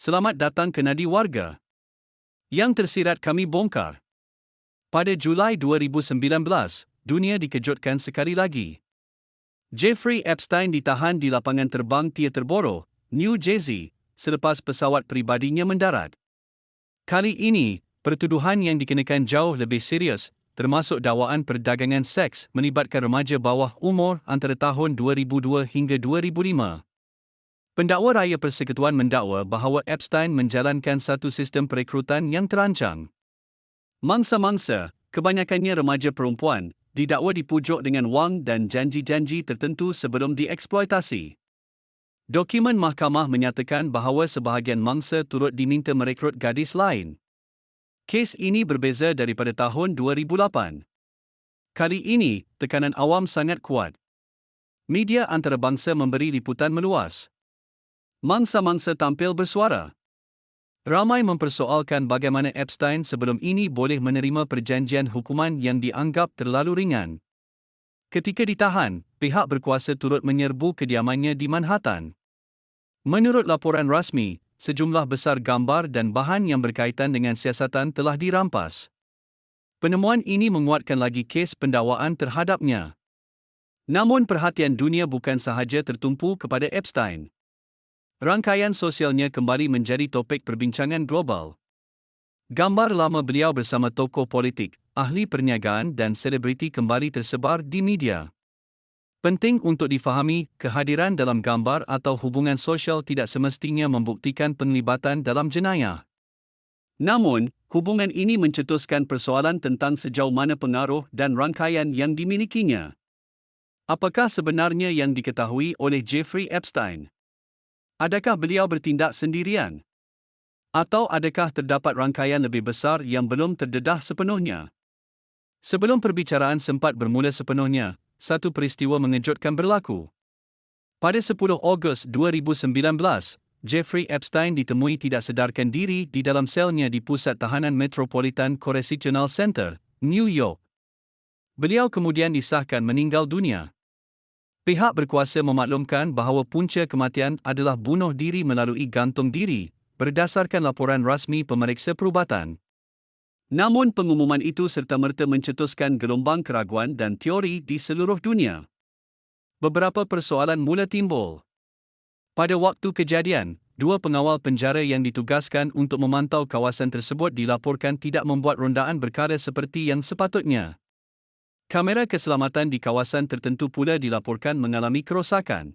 Selamat datang ke Nadi Warga. Yang tersirat kami bongkar. Pada Julai 2019, dunia dikejutkan sekali lagi. Jeffrey Epstein ditahan di lapangan terbang Teterboro, New Jersey, selepas pesawat peribadinya mendarat. Kali ini, pertuduhan yang dikenakan jauh lebih serius, termasuk dakwaan perdagangan seks melibatkan remaja bawah umur antara tahun 2002 hingga 2005. Pendakwa raya persekutuan mendakwa bahawa Epstein menjalankan satu sistem perekrutan yang terancang. Mangsa-mangsa, kebanyakannya remaja perempuan, didakwa dipujuk dengan wang dan janji-janji tertentu sebelum dieksploitasi. Dokumen mahkamah menyatakan bahawa sebahagian mangsa turut diminta merekrut gadis lain. Kes ini berbeza daripada tahun 2008. Kali ini, tekanan awam sangat kuat. Media antarabangsa memberi liputan meluas. Mangsa-mangsa tampil bersuara. Ramai mempersoalkan bagaimana Epstein sebelum ini boleh menerima perjanjian hukuman yang dianggap terlalu ringan. Ketika ditahan, pihak berkuasa turut menyerbu kediamannya di Manhattan. Menurut laporan rasmi, sejumlah besar gambar dan bahan yang berkaitan dengan siasatan telah dirampas. Penemuan ini menguatkan lagi kes pendakwaan terhadapnya. Namun perhatian dunia bukan sahaja tertumpu kepada Epstein. Rangkaian sosialnya kembali menjadi topik perbincangan global. Gambar lama beliau bersama tokoh politik, ahli perniagaan dan selebriti kembali tersebar di media. Penting untuk difahami, kehadiran dalam gambar atau hubungan sosial tidak semestinya membuktikan penglibatan dalam jenayah. Namun, hubungan ini mencetuskan persoalan tentang sejauh mana pengaruh dan rangkaian yang dimilikinya. Apakah sebenarnya yang diketahui oleh Jeffrey Epstein? Adakah beliau bertindak sendirian? Atau adakah terdapat rangkaian lebih besar yang belum terdedah sepenuhnya? Sebelum perbicaraan sempat bermula sepenuhnya, satu peristiwa mengejutkan berlaku. Pada 10 Ogos 2019, Jeffrey Epstein ditemui tidak sedarkan diri di dalam selnya di Pusat Tahanan Metropolitan Correctional Center, New York. Beliau kemudian disahkan meninggal dunia. Pihak berkuasa memaklumkan bahawa punca kematian adalah bunuh diri melalui gantung diri, berdasarkan laporan rasmi pemeriksa perubatan. Namun pengumuman itu serta-merta mencetuskan gelombang keraguan dan teori di seluruh dunia. Beberapa persoalan mula timbul. Pada waktu kejadian, dua pengawal penjara yang ditugaskan untuk memantau kawasan tersebut dilaporkan tidak membuat rondaan berkala seperti yang sepatutnya. Kamera keselamatan di kawasan tertentu pula dilaporkan mengalami kerosakan.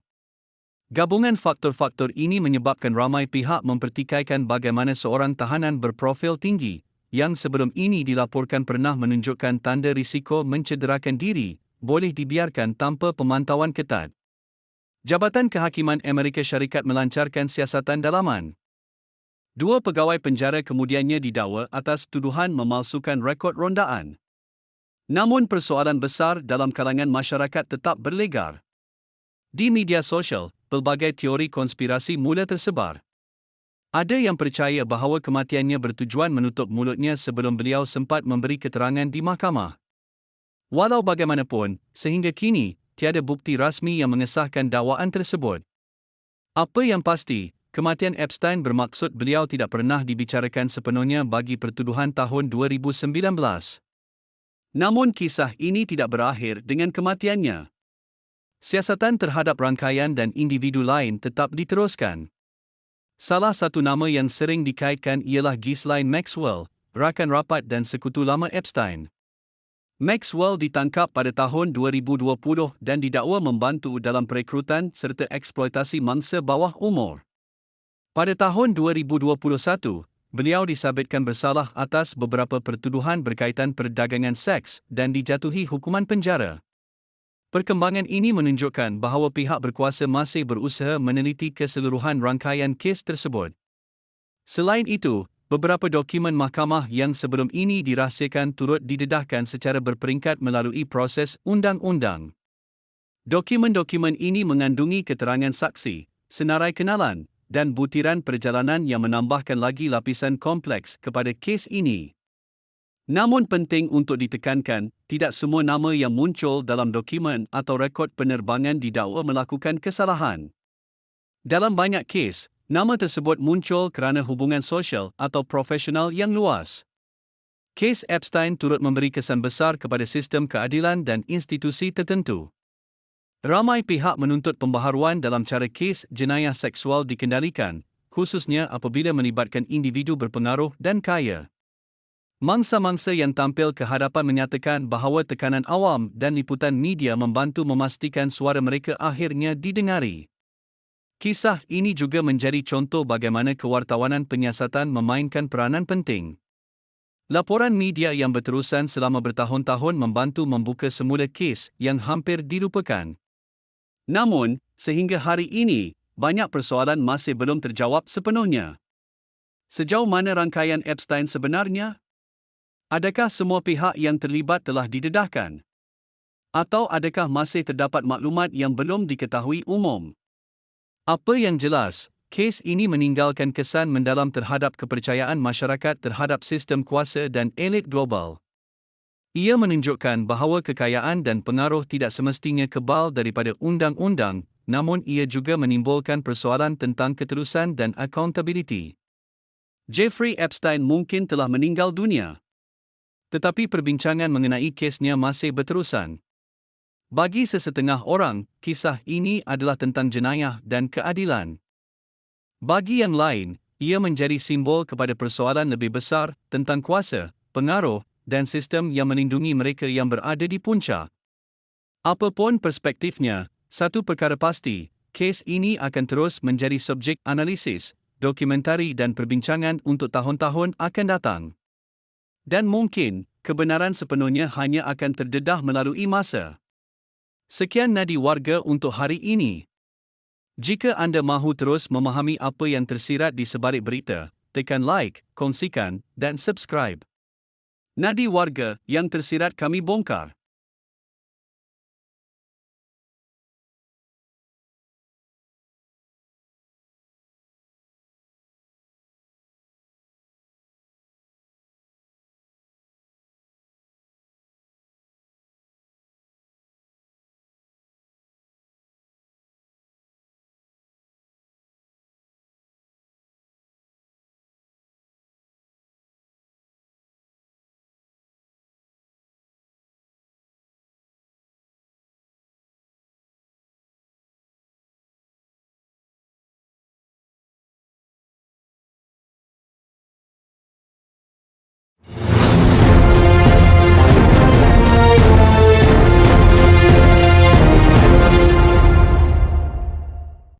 Gabungan faktor-faktor ini menyebabkan ramai pihak mempertikaikan bagaimana seorang tahanan berprofil tinggi, yang sebelum ini dilaporkan pernah menunjukkan tanda risiko mencederakan diri, boleh dibiarkan tanpa pemantauan ketat. Jabatan Kehakiman Amerika Syarikat melancarkan siasatan dalaman. Dua pegawai penjara kemudiannya didakwa atas tuduhan memalsukan rekod rondaan. Namun persoalan besar dalam kalangan masyarakat tetap berlegar. Di media sosial, pelbagai teori konspirasi mula tersebar. Ada yang percaya bahawa kematiannya bertujuan menutup mulutnya sebelum beliau sempat memberi keterangan di mahkamah. Walau bagaimanapun, sehingga kini, tiada bukti rasmi yang mengesahkan dakwaan tersebut. Apa yang pasti, kematian Epstein bermaksud beliau tidak pernah dibicarakan sepenuhnya bagi pertuduhan tahun 2019. Namun kisah ini tidak berakhir dengan kematiannya. Siasatan terhadap rangkaian dan individu lain tetap diteruskan. Salah satu nama yang sering dikaitkan ialah Ghislaine Maxwell, rakan rapat dan sekutu lama Epstein. Maxwell ditangkap pada tahun 2020 dan didakwa membantu dalam perekrutan serta eksploitasi mangsa bawah umur. Pada tahun 2021, beliau disabitkan bersalah atas beberapa pertuduhan berkaitan perdagangan seks dan dijatuhi hukuman penjara. Perkembangan ini menunjukkan bahawa pihak berkuasa masih berusaha meneliti keseluruhan rangkaian kes tersebut. Selain itu, beberapa dokumen mahkamah yang sebelum ini dirahsiakan turut didedahkan secara berperingkat melalui proses undang-undang. Dokumen-dokumen ini mengandungi keterangan saksi, senarai kenalan, dan butiran perjalanan yang menambahkan lagi lapisan kompleks kepada kes ini. Namun penting untuk ditekankan, tidak semua nama yang muncul dalam dokumen atau rekod penerbangan didakwa melakukan kesalahan. Dalam banyak kes, Nama tersebut muncul kerana hubungan sosial atau profesional yang luas. Kes Epstein turut memberi kesan besar kepada sistem keadilan dan institusi tertentu. Ramai pihak menuntut pembaharuan dalam cara kes jenayah seksual dikendalikan, khususnya apabila melibatkan individu berpengaruh dan kaya. Mangsa-mangsa yang tampil ke hadapan menyatakan bahawa tekanan awam dan liputan media membantu memastikan suara mereka akhirnya didengari. Kisah ini juga menjadi contoh bagaimana kewartawanan penyiasatan memainkan peranan penting. Laporan media yang berterusan selama bertahun-tahun membantu membuka semula kes yang hampir dilupakan. Namun, sehingga hari ini, banyak persoalan masih belum terjawab sepenuhnya. Sejauh mana rangkaian Epstein sebenarnya? Adakah semua pihak yang terlibat telah didedahkan? Atau adakah masih terdapat maklumat yang belum diketahui umum? Apa yang jelas, kes ini meninggalkan kesan mendalam terhadap kepercayaan masyarakat terhadap sistem kuasa dan elit global. Ia menunjukkan bahawa kekayaan dan pengaruh tidak semestinya kebal daripada undang-undang, namun ia juga menimbulkan persoalan tentang keterusan dan accountability. Jeffrey Epstein mungkin telah meninggal dunia, tetapi perbincangan mengenai kesnya masih berterusan. Bagi sesetengah orang, kisah ini adalah tentang jenayah dan keadilan. Bagi yang lain, ia menjadi simbol kepada persoalan lebih besar tentang kuasa, pengaruh, dan sistem yang melindungi mereka yang berada di puncak. Apapun perspektifnya, satu perkara pasti, kes ini akan terus menjadi subjek analisis, dokumentari dan perbincangan untuk tahun-tahun akan datang. Dan mungkin, kebenaran sepenuhnya hanya akan terdedah melalui masa. Sekian Nadi Warga untuk hari ini. Jika anda mahu terus memahami apa yang tersirat di sebalik berita, tekan like, kongsikan, dan subscribe. Nadi Warga yang tersirat kami bongkar.